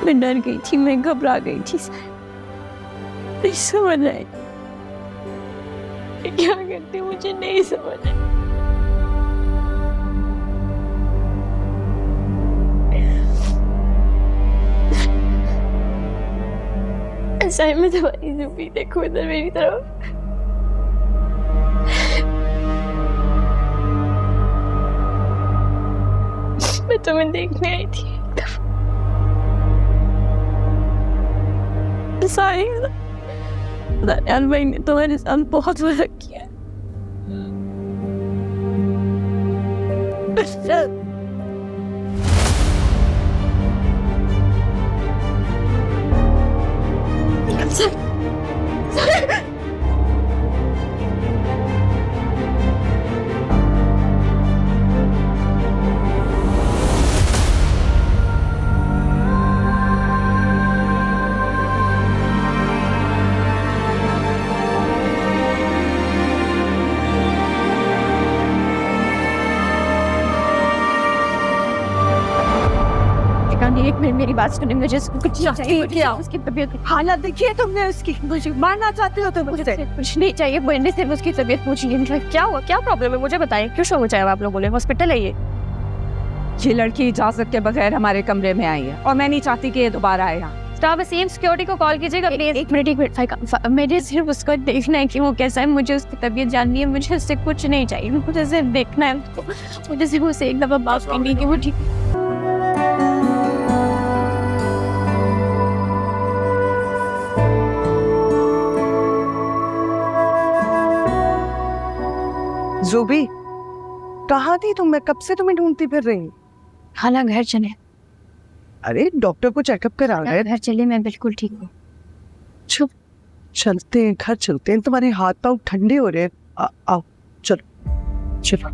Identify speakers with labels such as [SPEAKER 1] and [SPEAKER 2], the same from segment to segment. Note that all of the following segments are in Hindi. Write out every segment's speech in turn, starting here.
[SPEAKER 1] मैं डर गई थी, मैं घबरा गई थी। नहीं समझ आई क्या करती, मुझे नहीं समझ आई। ऐसा में तुम्हारी ज़ुबी, देखो इधर मेरी तरफ। मैं तुम्हें देखने आई थी एक दफा। सारी दानियाल भाई ने तुम्हारे साथ बहुत बुरा किया है। एक मिनट मेरी बात सुनिए, मुझे कुछ चाहिए। क्या उसकी तबीयत, हालत देखिए तुमने उसकी, मुझे मारना चाहते हो तो मुझे कुछ नहीं चाहिए। मैंने सिर्फ उसकी तबीयत पूछी है। क्या हुआ, क्या प्रॉब्लम है, मुझे बताएं। क्यों शो मचाया आप लोगों ने? हॉस्पिटल है ये लड़की इजाजत के बगैर हमारे कमरे में आई है और मैं नहीं चाहती कि ये दोबारा आए। स्टाफ सेम सिक्योरिटी को कॉल कीजिएगा प्लीज। एक मिनट, मेरे सिर्फ उसको देखना है कि वो कैसा है। मुझे उसकी तबीयत जाननी है, मुझे उससे कुछ नहीं चाहिए। मुझे सिर्फ देखना है उसको। मुझे सिर्फ उससे एक दफा बात करनी है कि वो ठीक।
[SPEAKER 2] ज़ुबी, कहाँ थी तुम? मैं कब से तुम्हें ढूंढती फिर रही हूँ।
[SPEAKER 1] खाला घर चले।
[SPEAKER 2] अरे डॉक्टर को चेकअप करा है।
[SPEAKER 1] घर चले, मैं बिल्कुल ठीक हूँ।
[SPEAKER 2] चुप, चलते हैं, घर चलते हैं। तुम्हारे हाथ पाँव ठंडे हो रहे हैं। आओ चलो चलो।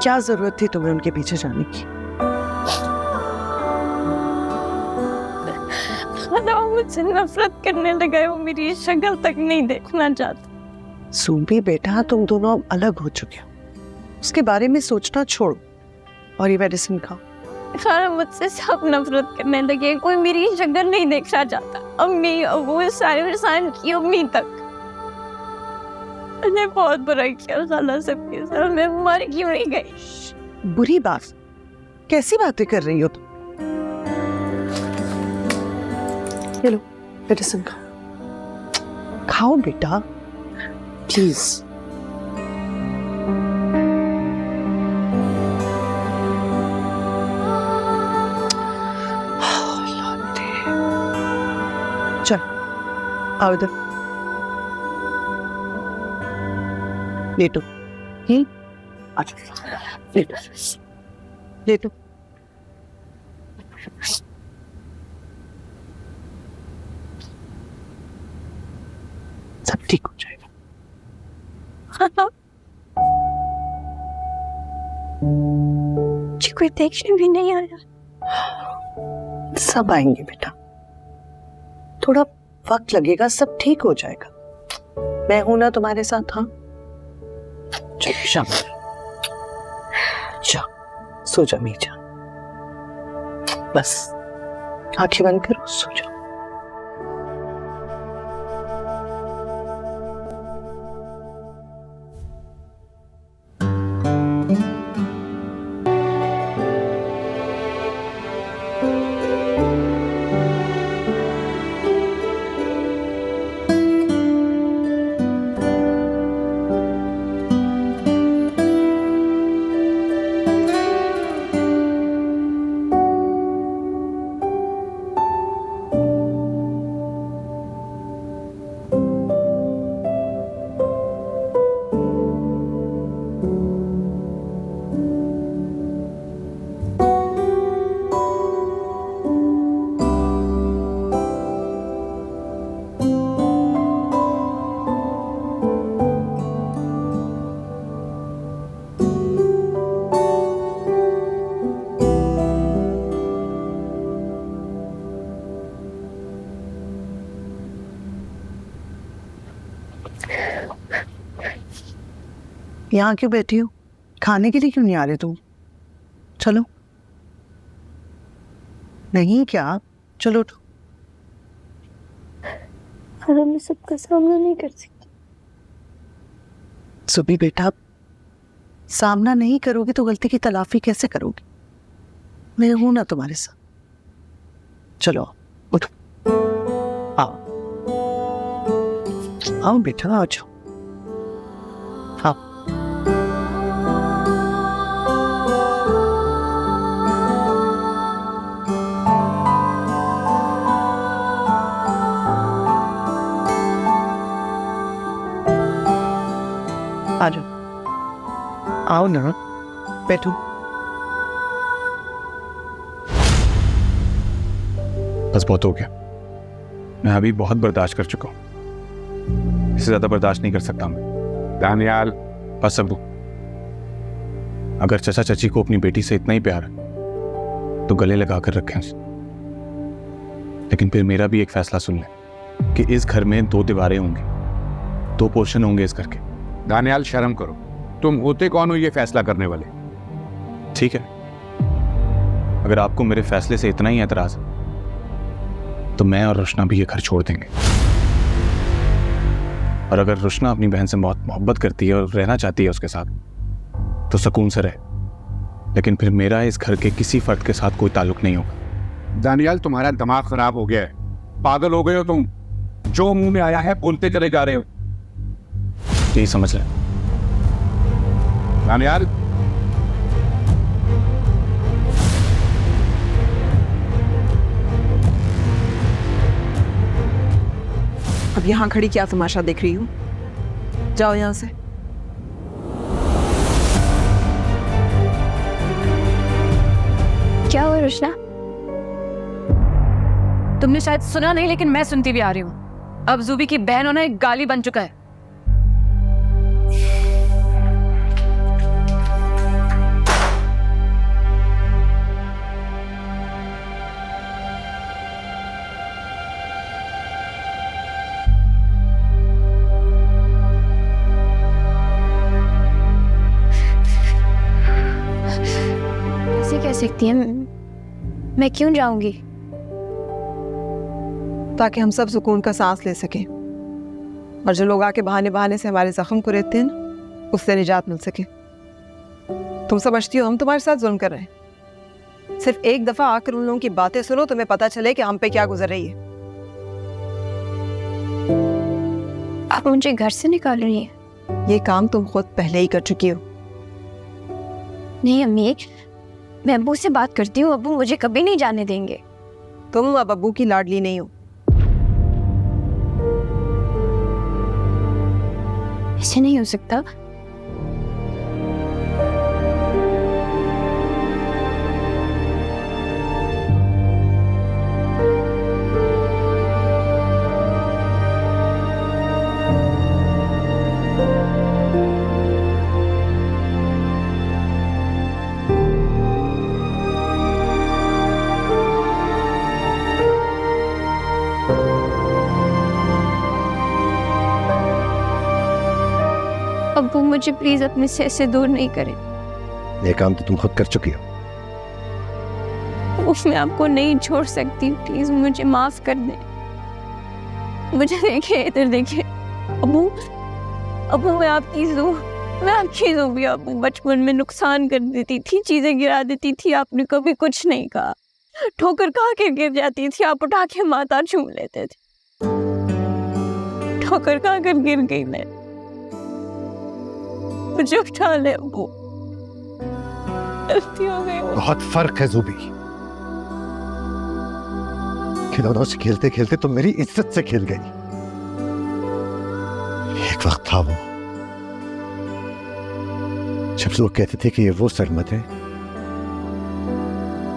[SPEAKER 2] क्या जरूरत थी तुम्हें उनके पीछे जाने की?
[SPEAKER 1] मुझसे नफरत करने लगा है। वो मेरी शक्ल तक नहीं देखना चाहता।
[SPEAKER 2] ज़ुबी बेटा, तुम दोनों अब अलग हो चुके हो। उसके बारे में सोचना छोड़ो और ये मेडिसिन खाओ।
[SPEAKER 1] खाना मुझसे सब नफरत करने लगे। कोई मेरी शक्ल नहीं देखना चाहता। अम्मी, अबू, सारे परेशान की, अम्मी तक। मैंने बहुत बुरा किया खाला सबके साथ। मैं मर क्यों नहीं गई?
[SPEAKER 2] बुरी बात? कैसी बातें कर रही हो तुम? लो मेडिसिन खाओ। खाओ बेटा प्लीज। चल आओ इधर, लेटो। अच्छा लेटो लेटो। सब ठीक हो जाएगा।
[SPEAKER 1] मुझे कोई देखने भी नहीं आया।
[SPEAKER 2] सब आएंगे बेटा, थोड़ा वक्त लगेगा, सब ठीक हो जाएगा। मैं हूं ना तुम्हारे साथ। हाँ चल शाबाश, जा सो जा मीजा, बस आंखें बंद करो, सो जाओ। यहाँ क्यों बैठी हो? खाने के लिए क्यों नहीं आ रहे तुम? चलो। नहीं क्या? चलो उठो।
[SPEAKER 1] और मैं सबका सामना नहीं कर सकती।
[SPEAKER 2] सुबी बेटा, सामना नहीं करोगे तो गलती की तलाफी कैसे करोगे? मैं हूं ना तुम्हारे साथ। चलो उठो, आओ आओ बेटा, आ जाओ। हाँ आ जाओ, आओ ना, बैठो।
[SPEAKER 3] बस बहुत हो गया। मैं अभी बहुत बर्दाश्त कर चुका हूं, इससे ज्यादा बर्दाश्त नहीं कर सकता मैं।
[SPEAKER 4] दानियाल,
[SPEAKER 3] बस अबू, अगर चचा चची को अपनी बेटी से इतना ही प्यार है तो गले लगा कर रखें उसे। लेकिन फिर मेरा भी एक फैसला सुन लें कि इस घर में 2 दीवारें होंगी, 2 पोर्शन होंगे इस घर के।
[SPEAKER 4] दानियाल शर्म करो, तुम होते कौन हो ये फैसला करने वाले?
[SPEAKER 3] ठीक है, अगर आपको मेरे फैसले से इतना ही एतराज है तो मैं और रुशना भी ये घर छोड़ देंगे। और अगर रुशना अपनी बहन से बहुत मोहब्बत करती है और रहना चाहती है उसके साथ तो सुकून से रहे, लेकिन फिर मेरा इस घर के किसी फर्द के साथ कोई ताल्लुक नहीं होगा।
[SPEAKER 4] दानियाल, तुम्हारा दिमाग खराब हो गया है, पागल हो गए हो तुम। जो मुंह में आया है बोलते चले जा रहे हो।
[SPEAKER 3] यही समझ लें।
[SPEAKER 4] दानियाल,
[SPEAKER 5] अब यहाँ खड़ी क्या तमाशा देख रही हूँ? जाओ यहाँ से।
[SPEAKER 1] क्या हुआ रुशना? तुमने शायद सुना नहीं, लेकिन मैं सुनती भी आ रही हूँ। अब जूबी की बहन होना एक गाली बन चुका है। ऐसे कह सकती है? मैं क्यों जाऊंगी?
[SPEAKER 5] ताकि हम सब सुकून का सांस ले सकें और जो लोग आके बहाने बहाने से हमारे जख्म को रहते हैं ना, उससे निजात मिल सके। तुम समझती हो हम तुम्हारे साथ जुल्म कर रहे हैं? सिर्फ एक दफा आकर उन लोगों की बातें सुनो, तुम्हें पता चले कि हम पे क्या गुजर रही है।
[SPEAKER 1] आप मुझे घर से निकाल रही हैं?
[SPEAKER 5] ये काम तुम खुद पहले ही कर चुकी हो।
[SPEAKER 1] नहीं अम्मी, मैं अब्बू से बात करती हूँ। अब्बू मुझे कभी नहीं जाने देंगे।
[SPEAKER 5] तुम अब अब्बू की लाडली नहीं हो।
[SPEAKER 1] ऐसे नहीं हो सकता। अब्बू मुझे प्लीज अपने से ऐसे दूर नहीं करें।
[SPEAKER 6] ये काम तो तुम खुद कर चुकी हो।
[SPEAKER 1] उफ, मैं आपको नहीं छोड़ सकती। प्लीज मुझे माफ कर दें। मुझे देखिए, इधर देखिए। अब्बू, अब्बू मैं आपकी जू, मैं आपकी जू भी। अब्बू बचपन में नुकसान कर देती थी, चीजें गिरा देती थी, आपने कभी कुछ नहीं कहा। ठोकर खा के गिर जाती थी, आप उठा के माथा छू लेते थे। ठोकर खा कर गिर गई मैं, मुझे उठा ले अब्बू। गलती हो गई।
[SPEAKER 6] बहुत फर्क है जूबी। खिलौनों से खेलते खेलते तुम मेरी इज्जत से खेल गई। एक वक्त था वो जब लोग कहते थे कि ये वो सरमत है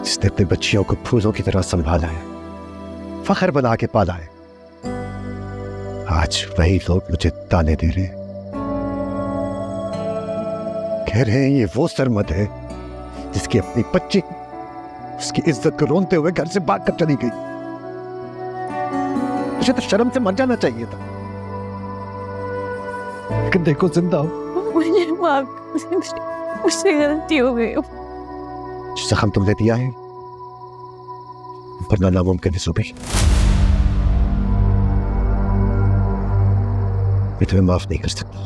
[SPEAKER 6] जिसने अपने बच्चियों को फूलों की तरह संभाला है, फखर बना के पाला है। आज वही लोग मुझे ताने दे रहे हैं, कह रहे हैं ये वो सरमत है जिसकी अपनी बच्ची उसकी इज्जत को रोनते हुए घर से भाग कर चली गई। मुझे तो शर्म से मर जाना चाहिए था, लेकिन देखो जिंदा हूं।
[SPEAKER 1] मुझे माफ, मुझसे गलती हो गई।
[SPEAKER 6] जो जख्म तुमने दिया है वरना नामुमकिन है सुबह, मैं तुम्हें माफ नहीं कर सकता।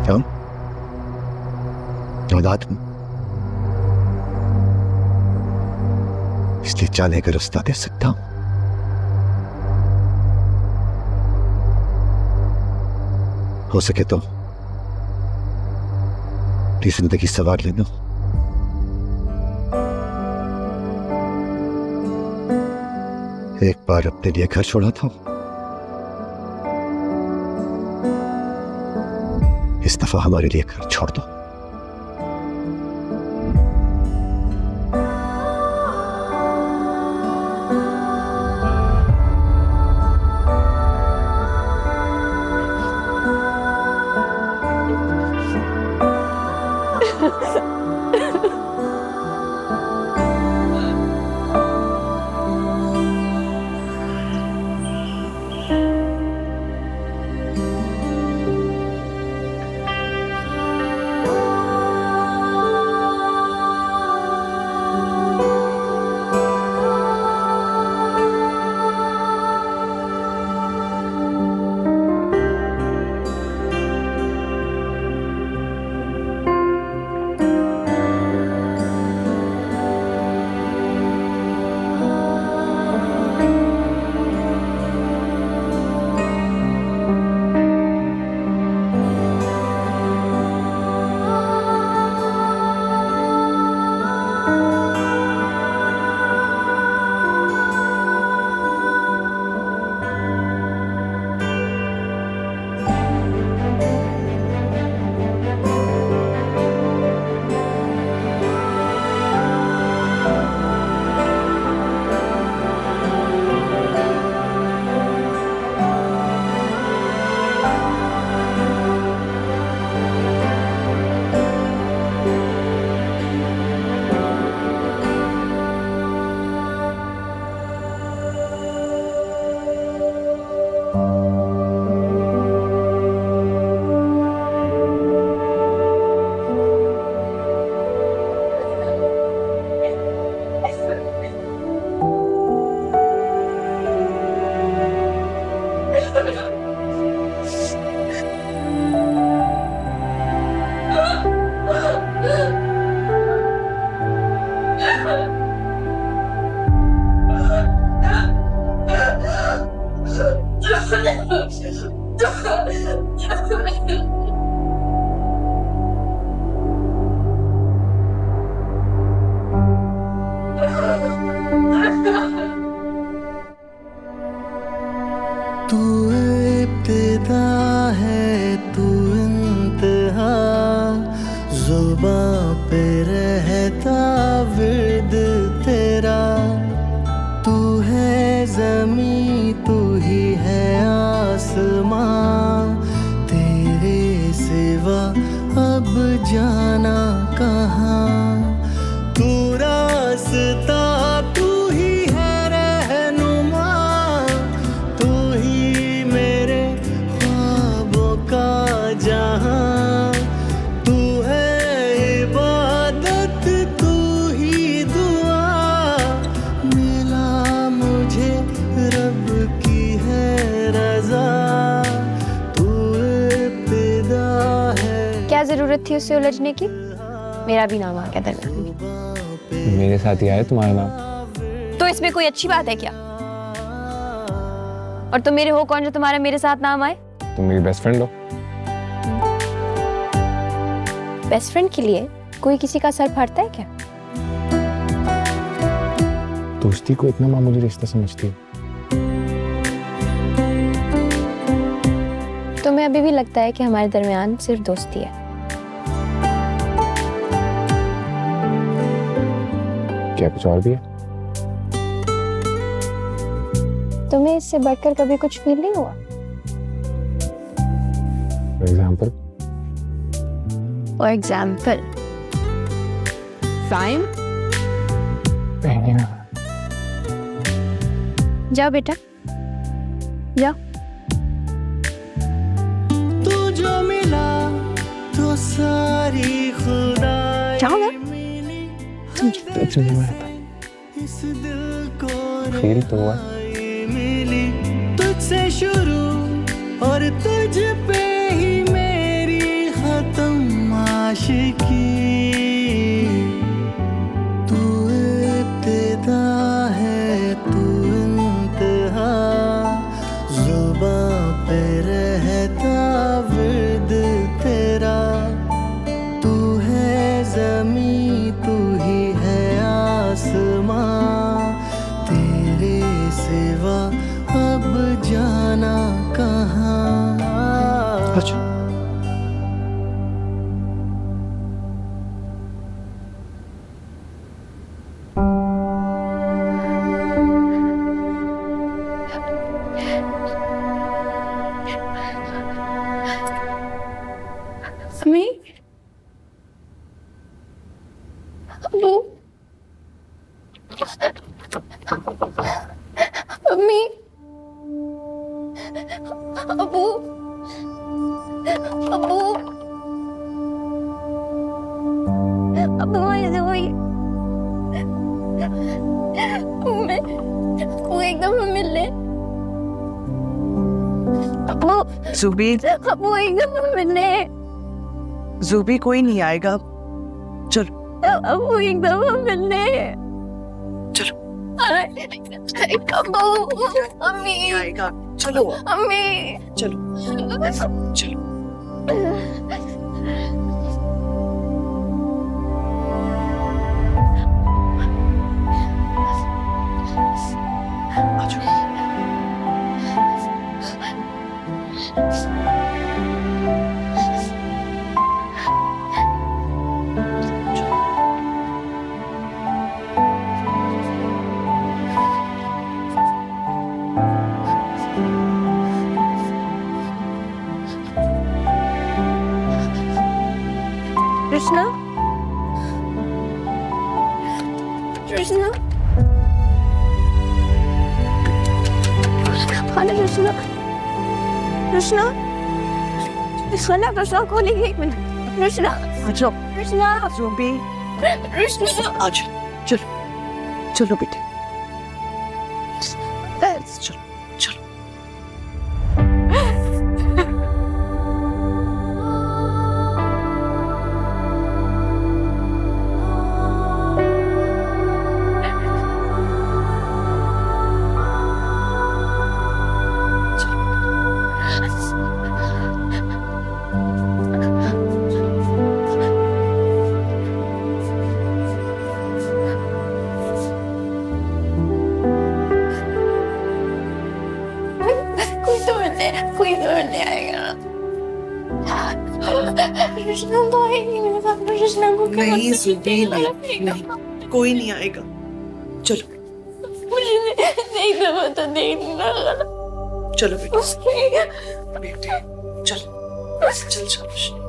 [SPEAKER 6] क्यों? औलाद हूं, इसलिए चाहे का रास्ता दे सकता हूं। हो सके तो अपनी जिंदगी सवार लेना। एक बार अपने लिए घर छोड़ा था, इस दफा हमारे लिए घर छोड़ दो।
[SPEAKER 7] तू इब्तिदा है तू इंतहा, ज़ुबां पे रहता विर्द तेरा। तू है ज़मीं तू ही है आसमां, तेरे सिवा अब जाना कहाँ। तू रास्ता तू ही है रहनुमा, तू ही मेरे ख्वाबों का जहां। तू है इबादत तू ही दुआ, मिला मुझे रब की है रजा। तू इब्तिदा है।
[SPEAKER 1] क्या जरूरत थी उससे उलझने की? मेरा भी नाम आ गया दरमियान।
[SPEAKER 8] मेरे साथ ही आया तुम्हारा नाम।
[SPEAKER 1] तो इसमें कोई अच्छी बात है क्या? और तुम मेरे हो कौन जो तुम्हारा मेरे साथ नाम आए?
[SPEAKER 8] तुम मेरी बेस्ट फ्रेंड हो।
[SPEAKER 1] बेस्ट फ्रेंड के लिए कोई किसी का सर फाड़ता है क्या?
[SPEAKER 8] दोस्ती को इतना मामूली रिश्ता समझती हो?
[SPEAKER 1] तुम्हें अभी भी लगता है कि हमारे दरमियान सिर्फ दोस्ती है?
[SPEAKER 8] क्या कुछ और भी है?
[SPEAKER 1] तुम्हें इससे बढ़कर कभी कुछ फील नहीं हुआ?
[SPEAKER 8] For example?
[SPEAKER 1] फॉर एग्जाम्पल
[SPEAKER 5] साइम,
[SPEAKER 1] जाओ बेटा जाओ।
[SPEAKER 8] कुछ नहीं हुआ था।
[SPEAKER 7] इस दिल को
[SPEAKER 8] फील तो हुआ।
[SPEAKER 7] मिली तुझसे शुरू और तुझ पे ही मेरी खत्म आशिकी। तू इब्तिदा है तू इंतहा, जुबां पे रहता विद तेरा। तू है जमी तू ही है आसमां, तेरे सिवा अब जाना कहाँ।
[SPEAKER 1] अम्मी, अबू, अम्मी, अबू, अबू, अबू ऐसे हुई। वो एकदम मिल ले। अबू,
[SPEAKER 2] जूबी,
[SPEAKER 1] अबू एकदम मिल ले।
[SPEAKER 2] जूबी कोई नहीं आएगा, चलो
[SPEAKER 1] अबू एकदम मिलने।
[SPEAKER 2] चलो।
[SPEAKER 1] अबू, अम्मी,
[SPEAKER 2] आएगा, चलो
[SPEAKER 1] अम्मी,
[SPEAKER 2] चलो चलो।
[SPEAKER 1] कृष्णा, कृष्णा, खाना कृष्णा, कृष्णा, कृष्णा, कृष्णा खोलेंगे एक मिनट। कृष्णा,
[SPEAKER 2] आ जाओ
[SPEAKER 1] कृष्णा,
[SPEAKER 2] जूबी,
[SPEAKER 1] कृष्णा,
[SPEAKER 2] आ जाओ, चलो चलो बेटे, चलो चलो।
[SPEAKER 1] कोई तो मिलने आएगा। कृष्णा तो आएगी मेरे साथ। कृष्णा को
[SPEAKER 2] नहीं जूबी, नहीं कोई नहीं आएगा, चलो
[SPEAKER 1] मुझे नहीं दबा तो देखना।
[SPEAKER 2] चलो बेटे,
[SPEAKER 1] उसके
[SPEAKER 2] बेटे चल चल चल।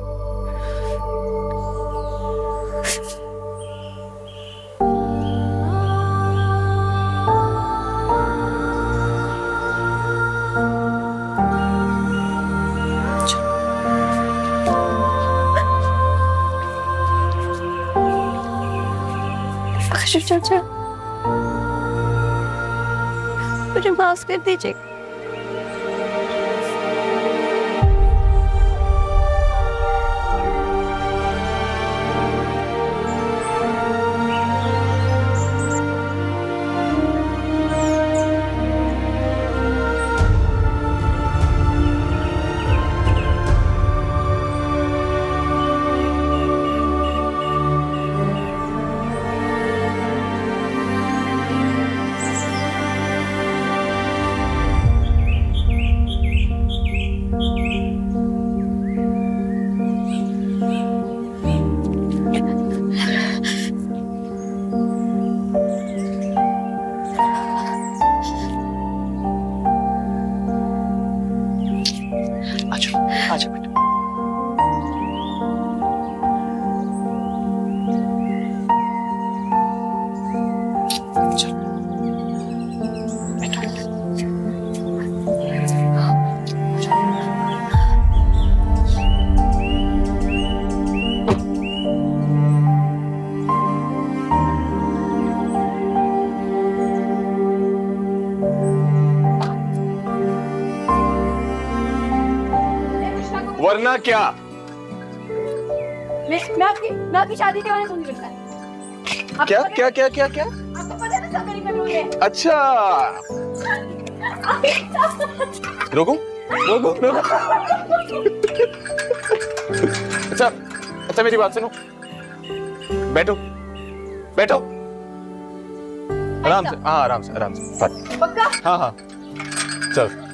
[SPEAKER 1] आशिफ चाचा, मुझे माफ कर दीजिए।
[SPEAKER 2] आजा बेटा। चलो बैठो।
[SPEAKER 3] वरना क्या?
[SPEAKER 1] मैं आपकी शादी के बारे में सुन रहा है।
[SPEAKER 3] क्या क्या क्या क्या क्या?
[SPEAKER 1] आपको पता है ना सब मेरी कंट्रोल है।
[SPEAKER 3] अच्छा, रोको रोको रोको। अच्छा अच्छा, मेरी बात सुनो, बैठो बैठो, आराम से, हाँ आराम से आराम से।
[SPEAKER 1] पक्का?
[SPEAKER 3] हाँ हाँ, चल।